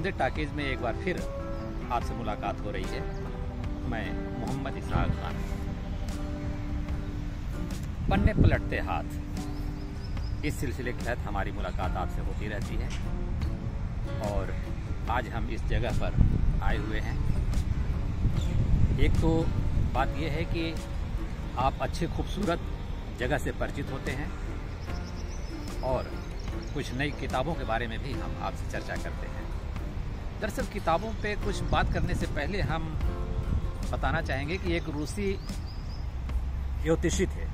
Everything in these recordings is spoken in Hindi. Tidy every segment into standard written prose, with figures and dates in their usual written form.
बूंदे टाकीज़ में एक बार फिर आपसे मुलाकात हो रही है। मैं मोहम्मद इसहाक खान। पन्ने पलटते हाथ, इस सिलसिले के तहत हमारी मुलाकात आपसे होती रहती है और आज हम इस जगह पर आए हुए हैं। एक तो बात यह है कि आप अच्छे खूबसूरत जगह से परिचित होते हैं और कुछ नई किताबों के बारे में भी हम आपसे चर्चा करते हैं। दरअसल किताबों पे कुछ बात करने से पहले हम बताना चाहेंगे कि एक रूसी ज्योतिषी थे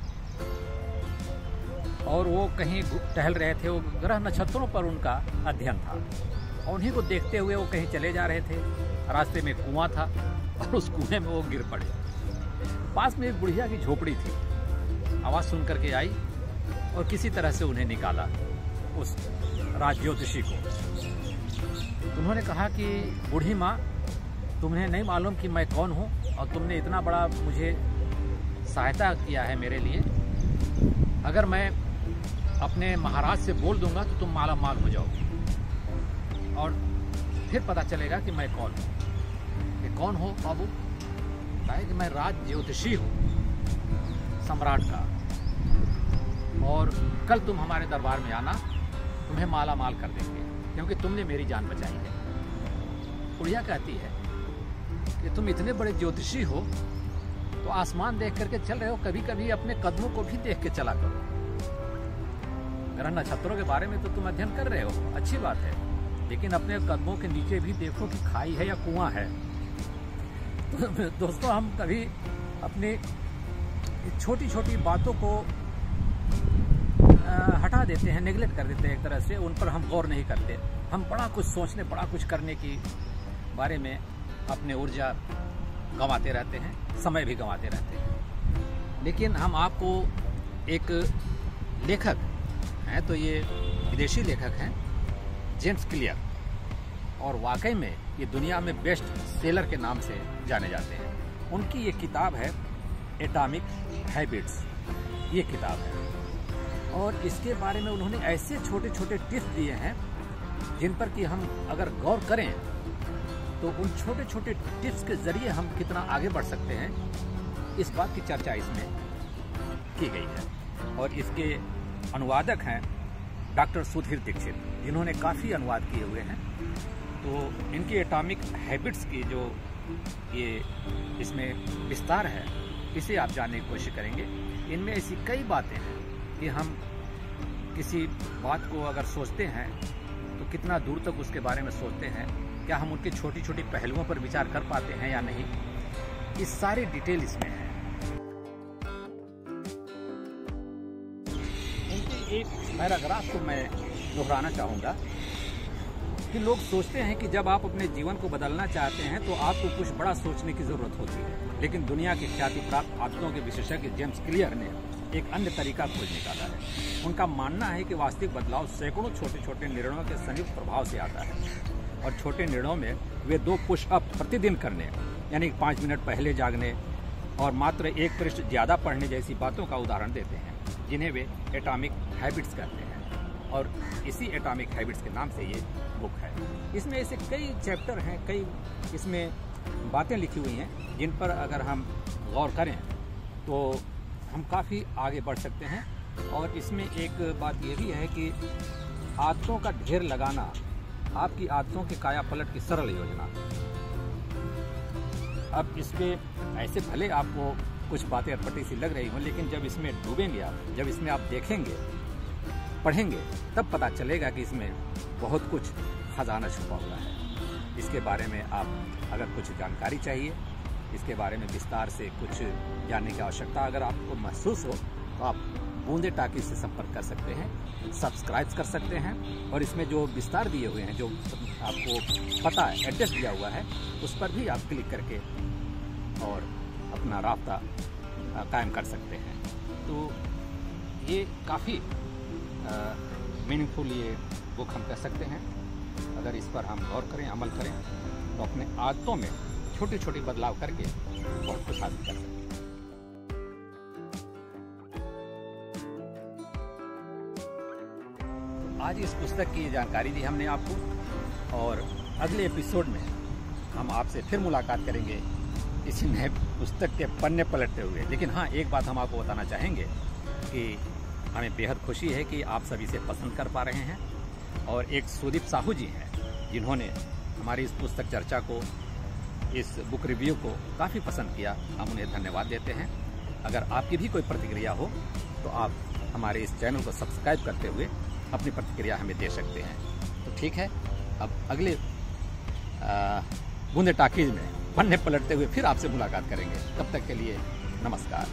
और वो कहीं टहल रहे थे। वो ग्रह नक्षत्रों पर उनका अध्ययन था और उन्हीं को देखते हुए वो कहीं चले जा रहे थे। रास्ते में कुआं था और उस कुएं में वो गिर पड़े। पास में एक बुढ़िया की झोपड़ी थी। आवाज़ सुन करके आई और किसी तरह से उन्हें निकाला, उस राज ज्योतिषी को। उन्होंने कहा कि बूढ़ी माँ, तुम्हें नहीं मालूम कि मैं कौन हूँ और तुमने इतना बड़ा मुझे सहायता किया है मेरे लिए। अगर मैं अपने महाराज से बोल दूंगा तो तुम माला माल हो जाओगे और फिर पता चलेगा कि मैं कौन हूँ। कि कौन हो बाबू? कहा कि मैं राज ज्योतिषी हूँ, सम्राट का, और कल तुम हमारे दरबार में आना, तुम्हें माला माल कर देंगे क्योंकि तुमने मेरी जान बचाई है। बुढ़िया कहती है कि तुम इतने बड़े ज्योतिषी हो तो आसमान देख करके चल रहे हो, कभी कभी अपने कदमों को भी देख के चला करो। ग्रह नक्षत्रों के बारे में तो तुम अध्ययन कर रहे हो, अच्छी बात है, लेकिन अपने कदमों के नीचे भी देखो कि खाई है या कुआं है। तो दोस्तों, हम कभी अपनी छोटी छोटी बातों को हटा देते हैं, नेगलेक्ट कर देते हैं एक तरह से, उन पर हम गौर नहीं करते। हम बड़ा कुछ सोचने, बड़ा कुछ करने की बारे में अपने ऊर्जा गंवाते रहते हैं, समय भी गंवाते रहते हैं। लेकिन हम आपको एक लेखक हैं, तो ये विदेशी लेखक हैं, जेम्स क्लियर, और वाकई में ये दुनिया में बेस्ट सेलर के नाम से जाने जाते हैं। उनकी ये किताब है एटॉमिक हैबिट्स, ये किताब है, और इसके बारे में उन्होंने ऐसे छोटे छोटे टिप्स दिए हैं जिन पर कि हम अगर गौर करें तो उन छोटे छोटे टिप्स के जरिए हम कितना आगे बढ़ सकते हैं, इस बात की चर्चा इसमें की गई है। और इसके अनुवादक हैं डॉक्टर सुधीर दीक्षित, जिन्होंने काफ़ी अनुवाद किए हुए हैं। तो इनकी एटॉमिक हैबिट्स की जो ये इसमें विस्तार है, इसे आप जानने की कोशिश करेंगे। इनमें ऐसी कई बातें हैं कि हम किसी बात को अगर सोचते हैं तो कितना दूर तक उसके बारे में सोचते हैं, क्या हम उनकी छोटी छोटी पहलुओं पर विचार कर पाते हैं या नहीं, इस सारी डिटेल इसमें है। उनकी एक पैराग्राफ को मैं दोहराना चाहूँगा कि लोग सोचते हैं कि जब आप अपने जीवन को बदलना चाहते हैं तो आपको कुछ बड़ा सोचने की ज़रूरत होती है, लेकिन दुनिया के ख्याति प्राप्त आदतों के विशेषज्ञ जेम्स क्लियर ने एक अन्य तरीका खोज निकाला है। उनका मानना है कि वास्तविक बदलाव सैकड़ों छोटे छोटे निर्णयों के संयुक्त प्रभाव से आता है, और छोटे निर्णयों में वे 2 पुशअप प्रतिदिन करने, यानी 5 मिनट पहले जागने और मात्र 1 पृष्ठ ज़्यादा पढ़ने जैसी बातों का उदाहरण देते हैं, जिन्हें वे एटॉमिक हैबिट्स कहते हैं। और इसी एटॉमिक हैबिट्स के नाम से ये बुक है। इसमें ऐसे कई चैप्टर हैं, कई इसमें बातें लिखी हुई हैं जिन पर अगर हम गौर करें तो हम काफ़ी आगे बढ़ सकते हैं। और इसमें एक बात ये भी है कि आदतों का ढेर लगाना, आपकी आदतों के काया पलट की सरल योजना। अब इसमें ऐसे भले आपको कुछ बातें अटपटी सी लग रही हों, लेकिन जब इसमें डूबेंगे आप, जब इसमें आप देखेंगे, पढ़ेंगे, तब पता चलेगा कि इसमें बहुत कुछ खजाना छुपा हुआ है। इसके बारे में आप अगर कुछ जानकारी चाहिए, इसके बारे में विस्तार से कुछ जानने की आवश्यकता अगर आपको महसूस हो, तो आप बूंदे टाकीज़ से संपर्क कर सकते हैं, सब्सक्राइब कर सकते हैं, और इसमें जो विस्तार दिए हुए हैं, जो आपको पता है, एड्रेस दिया हुआ है, उस पर भी आप क्लिक करके और अपना राब्ता कायम कर सकते हैं। तो ये काफ़ी मीनिंगफुल ये बुक हम कह सकते हैं। अगर इस पर हम गौर करें, अमल करें, तो अपने आदतों में छोटी छोटी बदलाव करके बहुत कुछ हासिल कर सकते हैं। आज इस पुस्तक की जानकारी दी हमने आपको, और अगले एपिसोड में हम आपसे फिर मुलाकात करेंगे इसी नए पुस्तक के पन्ने पलटते हुए। लेकिन हाँ, एक बात हम आपको बताना चाहेंगे कि हमें बेहद खुशी है कि आप सभी इसे पसंद कर पा रहे हैं। और एक सुदीप साहू जी हैं जिन्होंने हमारी इस पुस्तक चर्चा को, इस बुक रिव्यू को काफ़ी पसंद किया। हम उन्हें धन्यवाद देते हैं। अगर आपकी भी कोई प्रतिक्रिया हो तो आप हमारे इस चैनल को सब्सक्राइब करते हुए अपनी प्रतिक्रिया हमें दे सकते हैं। तो ठीक है, अब अगले बूंदे टॉकीज में पन्ने पलटते हुए फिर आपसे मुलाकात करेंगे। तब तक के लिए नमस्कार।